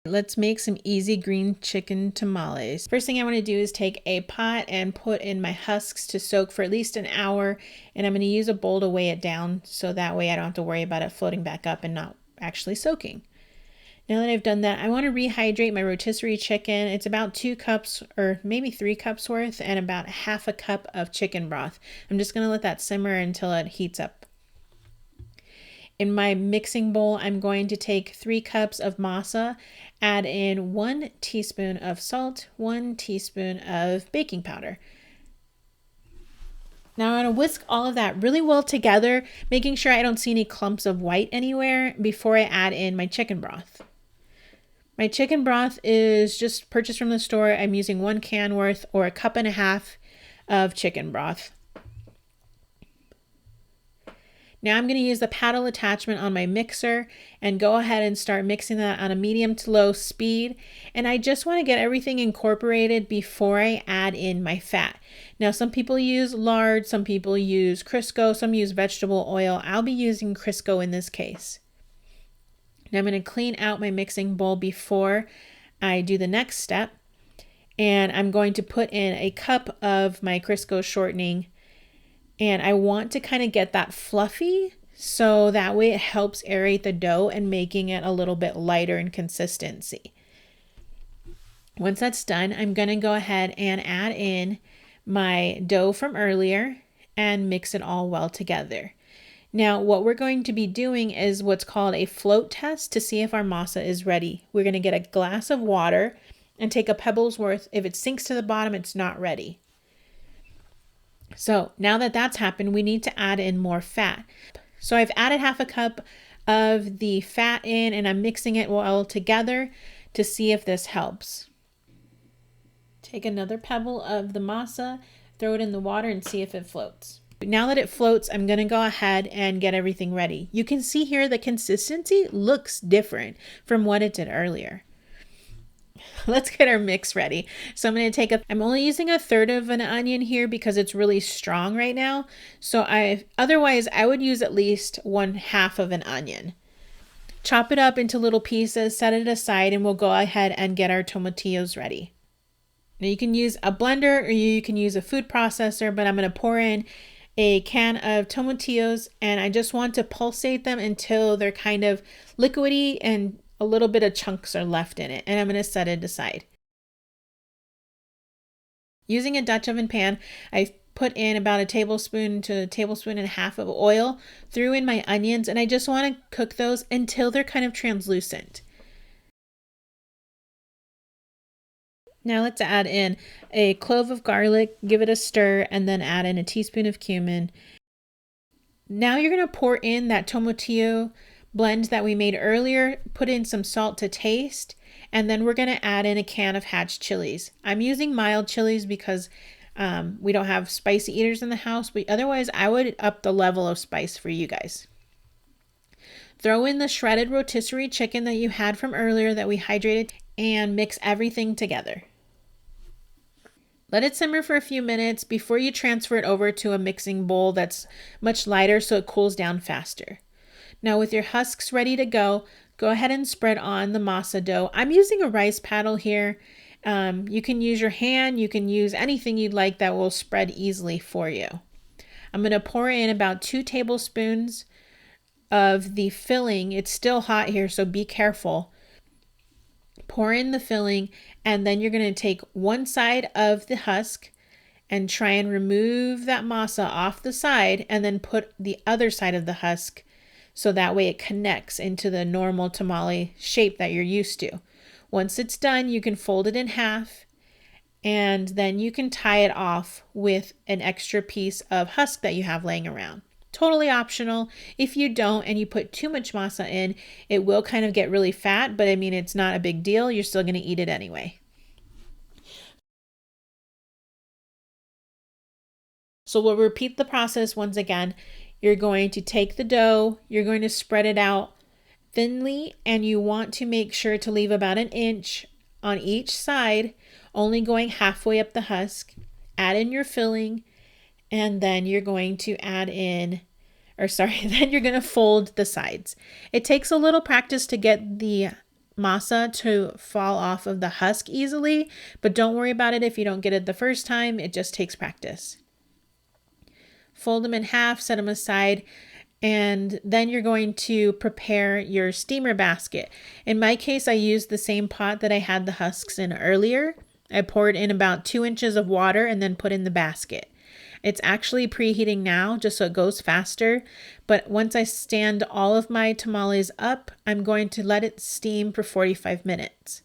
Let's make some easy green chicken tamales. First thing I want to do is take a pot and put in my husks to soak for at least an hour. And I'm going to use a bowl to weigh it down so that way I don't have to worry about it floating back up and not actually soaking. Now that I've done that, I want to rehydrate my rotisserie chicken. It's about 2 cups or maybe 3 cups worth and about half a cup of chicken broth. I'm just going to let that simmer until it heats up. In my mixing bowl, I'm going to take 3 cups of masa, add in 1 teaspoon of salt, 1 teaspoon of baking powder. Now I'm going to whisk all of that really well together, making sure I don't see any clumps of white anywhere before I add in my chicken broth. My chicken broth is just purchased from the store. I'm using 1 can worth or 1.5 cups of chicken broth. Now I'm going to use the paddle attachment on my mixer and go ahead and start mixing that on a medium to low speed. And I just want to get everything incorporated before I add in my fat. Now some people use lard, some people use Crisco, some use vegetable oil. I'll be using Crisco in this case. Now I'm going to clean out my mixing bowl before I do the next step. And I'm going to put in a cup of my Crisco shortening. And I want to kind of get that fluffy so that way it helps aerate the dough and making it a little bit lighter in consistency. Once that's done, I'm going to go ahead and add in my dough from earlier and mix it all well together. Now, what we're going to be doing is what's called a float test to see if our masa is ready. We're going to get a glass of water and take a pebble's worth. If it sinks to the bottom, it's not ready. So now that that's happened, we need to add in more fat. So I've added half a cup of the fat in and I'm mixing it well together to see if this helps. Take another pebble of the masa, throw it in the water and see if it floats. Now that it floats, I'm going to go ahead and get everything ready. You can see here the consistency looks different from what it did earlier. Let's get our mix ready. So I'm going to I'm only using 1/3 of an onion here because it's really strong right now. So otherwise I would use at least 1/2 of an onion. Chop it up into little pieces, set it aside, and we'll go ahead and get our tomatillos ready. Now you can use a blender or you can use a food processor, but I'm going to pour in a can of tomatillos and I just want to pulsate them until they're kind of liquidy and a little bit of chunks are left in it, and I'm going to set it aside. Using a Dutch oven pan, I put in about 1 tablespoon to 1.5 tablespoons of oil, threw in my onions, and I just want to cook those until they're kind of translucent. Now let's add in a clove of garlic, give it a stir, and then add in 1 teaspoon of cumin. Now you're going to pour in that tomatillo blend that we made earlier, put in some salt to taste, and then we're going to add in a can of hatch chilies. I'm using mild chilies because we don't have spicy eaters in the house, but otherwise I would up the level of spice for you guys. Throw in the shredded rotisserie chicken that you had from earlier that we hydrated and mix everything together. Let it simmer for a few minutes before you transfer it over to a mixing bowl that's much lighter so it cools down faster. Now with your husks ready to go ahead and spread on the masa dough. I'm using a rice paddle here. You can use your hand, you can use anything you'd like that will spread easily for you. I'm going to pour in about 2 tablespoons of the filling. It's still hot here, so be careful. Pour in the filling, and then you're going to take one side of the husk and try and remove that masa off the side, and then put the other side of the husk so that way it connects into the normal tamale shape that you're used to. Once it's done, you can fold it in half and then you can tie it off with an extra piece of husk that you have laying around. Totally optional. If you don't and you put too much masa in, it will kind of get really fat, but I mean, it's not a big deal. You're still going to eat it anyway. So we'll repeat the process once again. You're going to take the dough, you're going to spread it out thinly, and you want to make sure to leave about 1 inch on each side, only going halfway up the husk. Add in your filling, and then you're going to then you're going to fold the sides. It takes a little practice to get the masa to fall off of the husk easily, but don't worry about it if you don't get it the first time. It just takes practice. Fold them in half, set them aside, and then you're going to prepare your steamer basket. In my case, I used the same pot that I had the husks in earlier. I poured in about 2 inches of water and then put in the basket. It's actually preheating now just so it goes faster, but once I stand all of my tamales up, I'm going to let it steam for 45 minutes.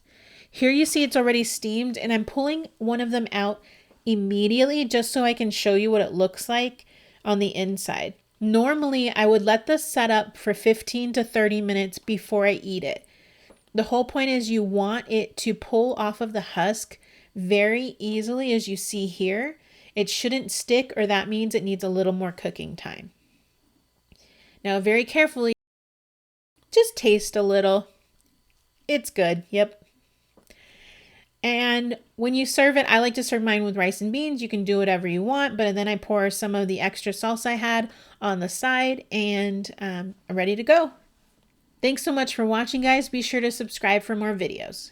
Here you see it's already steamed, and I'm pulling one of them out immediately just so I can show you what it looks like on the inside. Normally, I would let this set up for 15 to 30 minutes before I eat it. The whole point is you want it to pull off of the husk very easily, as you see here. It shouldn't stick, or that means it needs a little more cooking time. Now, very carefully, just taste a little. It's good, yep. And when you serve it, I like to serve mine with rice and beans. You can do whatever you want, but then I pour some of the extra salsa I had on the side, and I'm ready to go. Thanks so much for watching, guys. Be sure to subscribe for more videos.